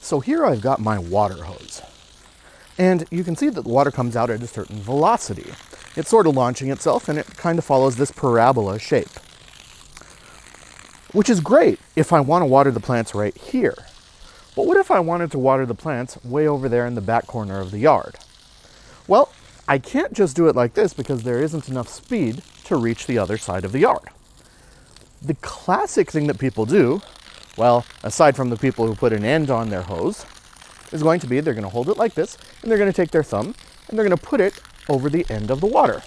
So here I've got my water hose. And you can see that the water comes out at a certain velocity. It's sort of launching itself, and it kind of follows this parabola shape. Which is great if I want to water the plants right here. But what if I wanted to water the plants way over there in the back corner of the yard? Well, I can't just do it like this because there isn't enough speed to reach the other side of the yard. The classic thing that people do, well, aside from the people who put an end on their hose, is going to be they're going to hold it like this, and they're going to take their thumb, and they're going to put it over the end of the water.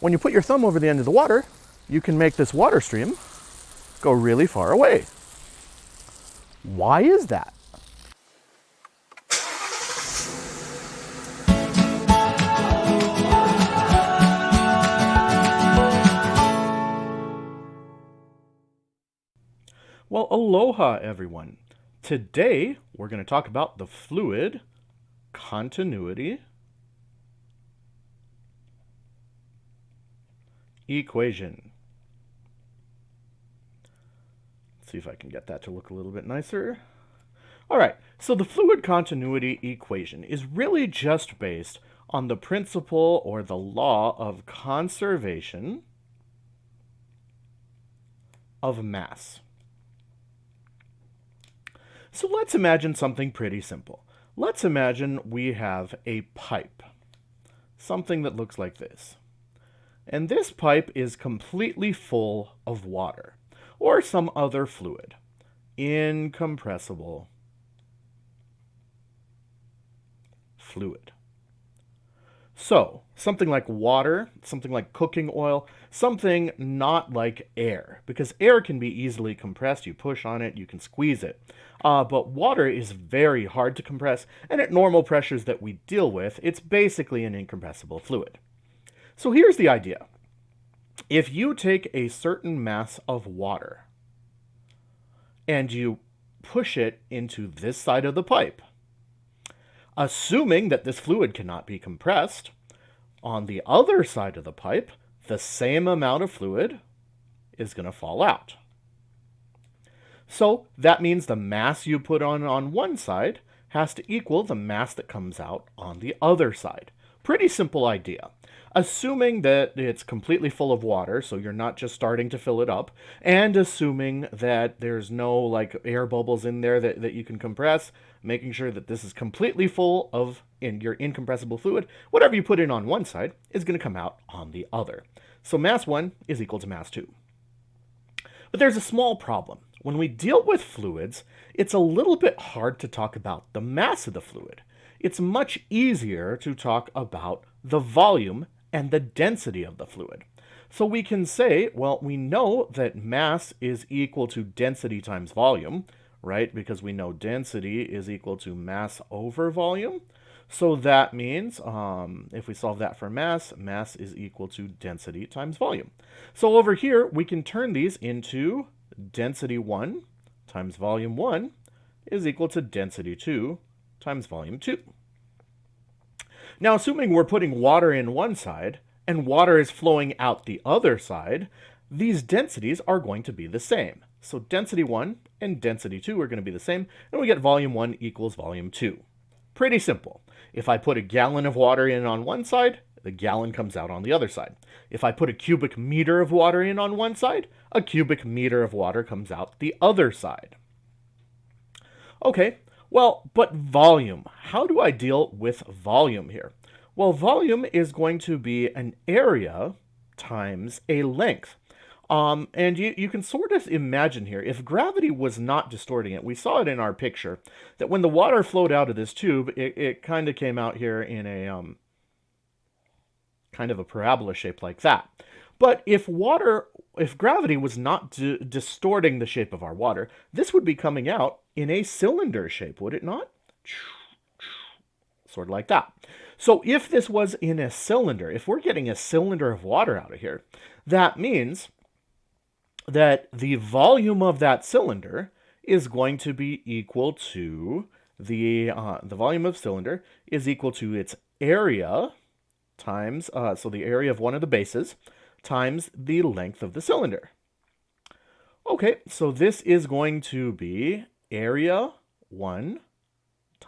When you put your thumb over the end of the water, you can make this water stream go really far away. Why is that? Well, aloha everyone. Today we're going to talk about the fluid continuity equation. Let's see if I can get that to look a little bit nicer. All right, so the fluid continuity equation is really just based on the principle or the law of conservation of mass. So let's imagine something pretty simple. Let's imagine we have a pipe, something that looks like this. And this pipe is completely full of water or some other fluid, incompressible fluid. So, something like water, something like cooking oil, something not like air, because air can be easily compressed. You push on it, you can squeeze it. But water is very hard to compress, and at normal pressures that we deal with, it's basically an incompressible fluid. So here's the idea. If you take a certain mass of water and you push it into this side of the pipe, assuming that this fluid cannot be compressed, on the other side of the pipe, the same amount of fluid is going to fall out. So that means the mass you put on one side has to equal the mass that comes out on the other side. Pretty simple idea. Assuming that it's completely full of water, so you're not just starting to fill it up, and assuming that there's no like air bubbles in there that you can compress, making sure that this is completely full of your incompressible fluid, whatever you put in on one side is going to come out on the other. So mass 1 is equal to mass 2. But there's a small problem. When we deal with fluids, it's a little bit hard to talk about the mass of the fluid. It's much easier to talk about the volume and the density of the fluid. So we can say, well, we know that mass is equal to density times volume, right? Because we know density is equal to mass over volume. So that means if we solve that for mass, mass is equal to density times volume. So over here, we can turn these into density 1 times volume 1 is equal to density 2 times volume 2. Now, assuming we're putting water in one side and water is flowing out the other side, these densities are going to be the same. So density 1 and density 2 are going to be the same, and we get volume 1 equals volume 2. Pretty simple. If I put a gallon of water in on one side, the gallon comes out on the other side. If I put a cubic meter of water in on one side, a cubic meter of water comes out the other side. Okay, well, but volume. How do I deal with volume here? Well, volume is going to be an area times a length. And you can sort of imagine here, if gravity was not distorting it, we saw it in our picture, that when the water flowed out of this tube, it kind of came out here in a kind of a parabola shape like that. But if gravity was not distorting the shape of our water, this would be coming out in a cylinder shape, would it not? Sort of like that. So if this was in a cylinder, if we're getting a cylinder of water out of here, that means that the volume of that cylinder is going to be equal to the volume of cylinder is equal to its area times, so the area of one of the bases times the length of the cylinder. Okay, so this is going to be area 1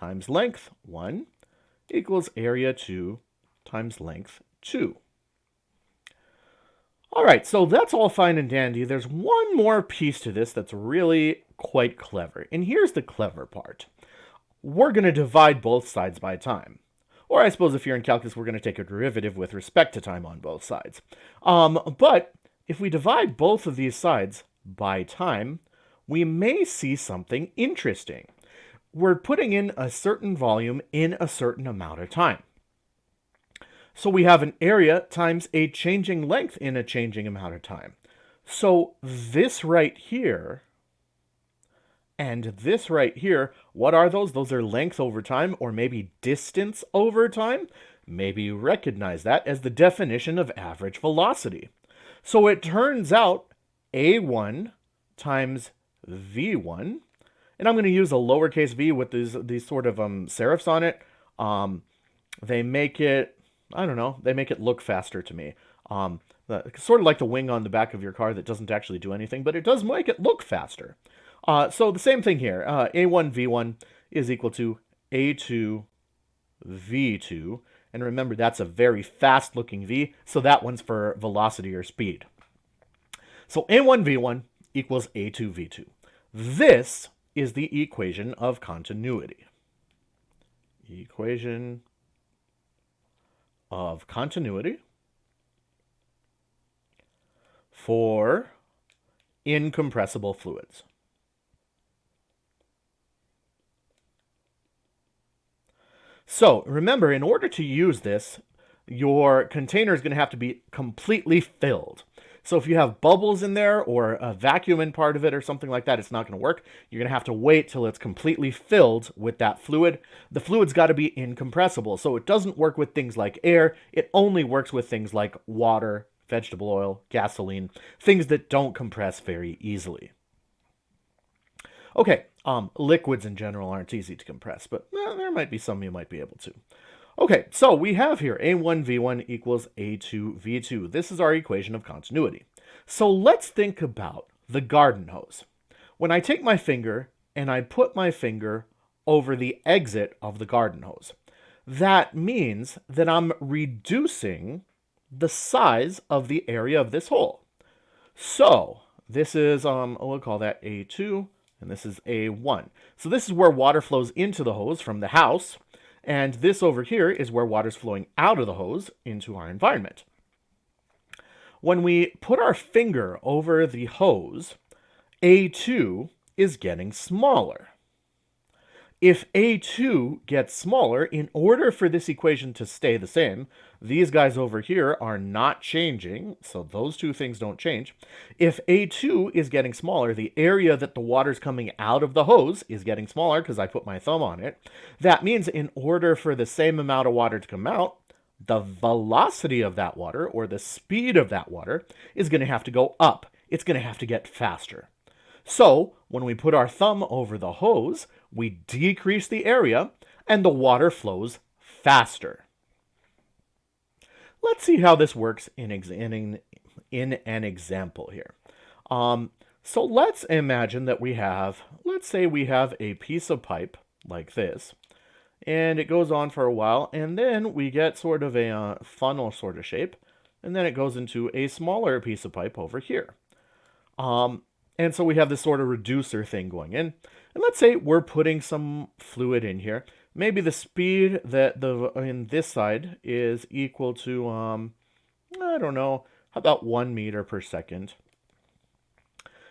times length 1 equals area 2 times length 2. All right, so that's all fine and dandy. There's one more piece to this that's really quite clever. And here's the clever part. We're going to divide both sides by time. Or I suppose if you're in calculus, we're going to take a derivative with respect to time on both sides. But if we divide both of these sides by time, we may see something interesting. We're putting in a certain volume in a certain amount of time. So we have an area times a changing length in a changing amount of time. So this right here and this right here, what are those? Those are length over time, or maybe distance over time. Maybe you recognize that as the definition of average velocity. So it turns out A1 times V1, and I'm going to use a lowercase v with these sort of serifs on it. They make it, I don't know, they make it look faster to me. Sort of like the wing on the back of your car that doesn't actually do anything, but it does make it look faster. So the same thing here. A1 V1 is equal to A2 V2. And remember, that's a very fast-looking V, so that one's for velocity or speed. So A1 V1 equals A2 V2. This is the equation of continuity. Equation of continuity for incompressible fluids. So remember, in order to use this, your container is going to have to be completely filled. So if you have bubbles in there or a vacuum in part of it or something like that, it's not going to work. You're going to have to wait till it's completely filled with that fluid. The fluid's got to be incompressible. So it doesn't work with things like air. It only works with things like water, vegetable oil, gasoline, things that don't compress very easily. Okay, liquids in general aren't easy to compress, but there might be some you might be able to. Okay, so we have here A1 V1 equals A2 V2. This is our equation of continuity. So let's think about the garden hose. When I take my finger and I put my finger over the exit of the garden hose, that means that I'm reducing the size of the area of this hole. So this is, we'll call that A2, and this is A1. So this is where water flows into the hose from the house, and this over here is where water's flowing out of the hose into our environment. When we put our finger over the hose, A2 is getting smaller. If A2 gets smaller, in order for this equation to stay the same, these guys over here are not changing, so those two things don't change. If A2 is getting smaller, the area that the water's coming out of the hose is getting smaller because I put my thumb on it. That means in order for the same amount of water to come out, the velocity of that water, or the speed of that water, is going to have to go up. It's going to have to get faster. So when we put our thumb over the hose, we decrease the area and the water flows faster. Let's see how this works in an example here. So let's imagine that let's say we have a piece of pipe like this, and it goes on for a while, and then we get sort of a funnel sort of shape, and then it goes into a smaller piece of pipe over here. And so we have this sort of reducer thing going in. And let's say we're putting some fluid in here. Maybe the speed that in this side is equal to, I don't know, how about 1 meter per second.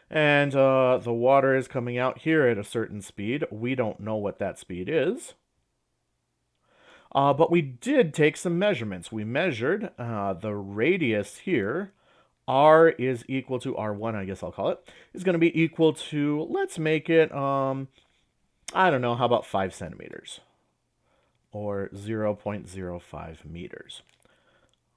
And the water is coming out here at a certain speed. We don't know what that speed is. But we did take some measurements. We measured the radius here. R is equal to R1, I guess I'll call it, is going to be equal to, let's make it, I don't know, how about 5 centimeters? Or 0.05 meters.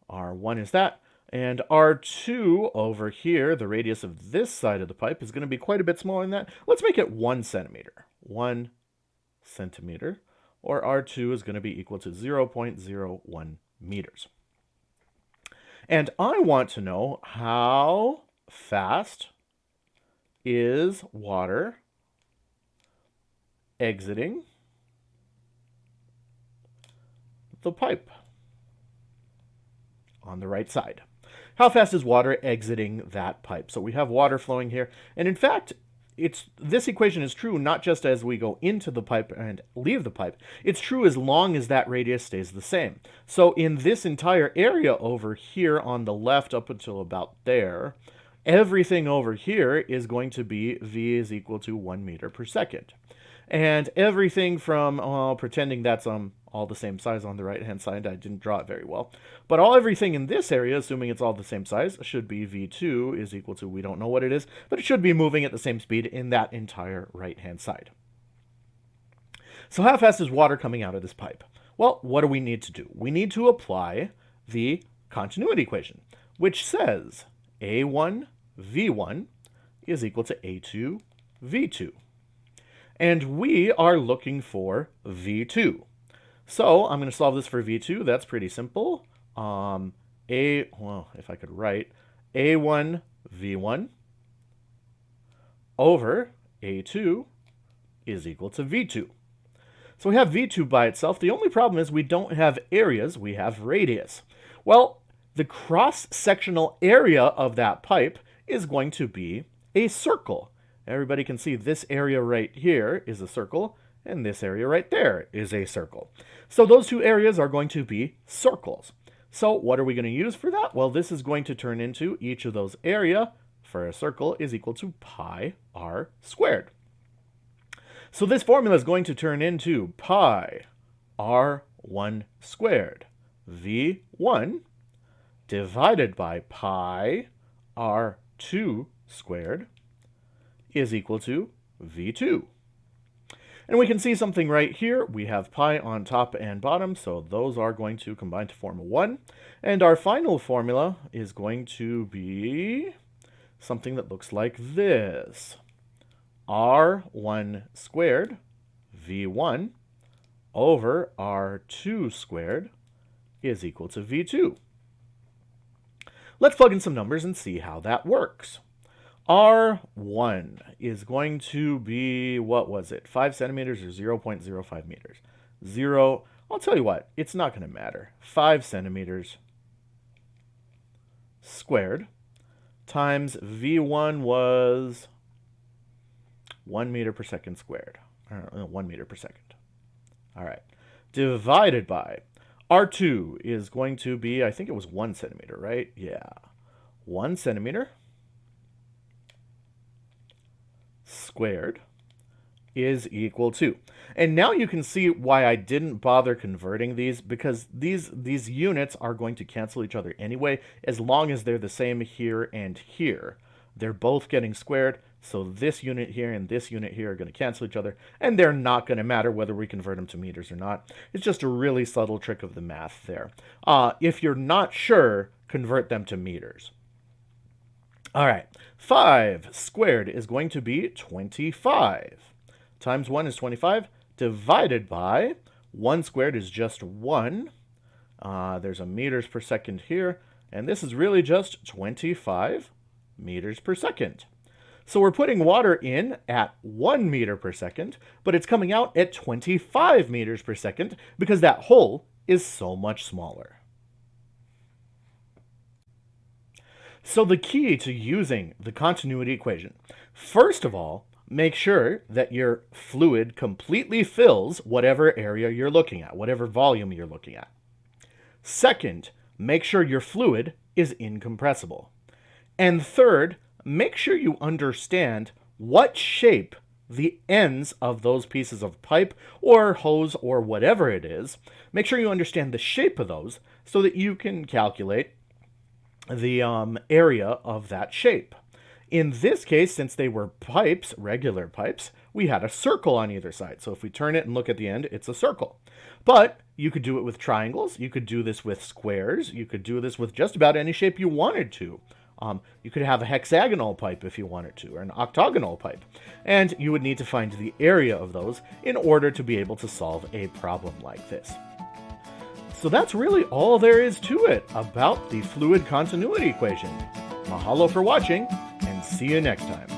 R1 is that. And R2 over here, the radius of this side of the pipe, is going to be quite a bit smaller than that. Let's make it 1 centimeter. 1 centimeter. Or R2 is going to be equal to 0.01 meters. And I want to know how fast is water exiting the pipe on the right side. How fast is water exiting that pipe? So we have water flowing here. And in fact, this equation is true not just as we go into the pipe and leave the pipe. It's true as long as that radius stays the same. So in this entire area over here on the left up until about there, everything over here is going to be v is equal to 1 meter per second. And everything from, pretending that's all the same size on the right-hand side, I didn't draw it very well, but everything in this area, assuming it's all the same size, should be v2 is equal to, we don't know what it is, but it should be moving at the same speed in that entire right-hand side. So how fast is water coming out of this pipe? Well, what do we need to do? We need to apply the continuity equation, which says A1 V1 is equal to A2 V2. And we are looking for V2. So I'm going to solve this for V2. That's pretty simple. If I could write A1 V1 over A2 is equal to V2. So we have V2 by itself. The only problem is we don't have areas, we have radius. Well, the cross-sectional area of that pipe is going to be a circle. Everybody can see this area right here is a circle, and this area right there is a circle. So those two areas are going to be circles. So what are we going to use for that? Well, this is going to turn into each of those area for a circle is equal to pi r squared. So this formula is going to turn into pi r1 squared v1 divided by pi r2 squared is equal to v2. And we can see something right here. We have pi on top and bottom, so those are going to combine to form a 1. And our final formula is going to be something that looks like this. r1 squared v1 over r2 squared is equal to v2. Let's plug in some numbers and see how that works. R1 is going to be, what was it, 5 centimeters or 0.05 meters? I'll tell you what, it's not going to matter. 5 centimeters squared times V1 was 1 meter per second squared. 1 meter per second. All right. Divided by R2 is going to be, I think it was 1 centimeter, right? Yeah. 1 centimeter squared is equal to. And now you can see why I didn't bother converting these, because these units are going to cancel each other anyway, as long as they're the same here and here. They're both getting squared, so this unit here and this unit here are going to cancel each other, and they're not going to matter whether we convert them to meters or not. It's just a really subtle trick of the math there. If you're not sure, convert them to meters. All right, 5 squared is going to be 25. Times 1 is 25, divided by 1 squared is just 1. There's a meters per second here, and this is really just 25 meters per second. So we're putting water in at 1 meter per second, but it's coming out at 25 meters per second because that hole is so much smaller. So the key to using the continuity equation, first of all, make sure that your fluid completely fills whatever area you're looking at, whatever volume you're looking at. Second, make sure your fluid is incompressible. And third, make sure you understand what shape the ends of those pieces of pipe or hose or whatever it is. Make sure you understand the shape of those so that you can calculate the area of that shape. In this case, since they were pipes, regular pipes, we had a circle on either side. So if we turn it and look at the end, it's a circle. But you could do it with triangles. You could do this with squares. You could do this with just about any shape you wanted to. You could have a hexagonal pipe if you wanted to, or an octagonal pipe. And you would need to find the area of those in order to be able to solve a problem like this. So that's really all there is to it about the fluid continuity equation. Mahalo for watching, and see you next time.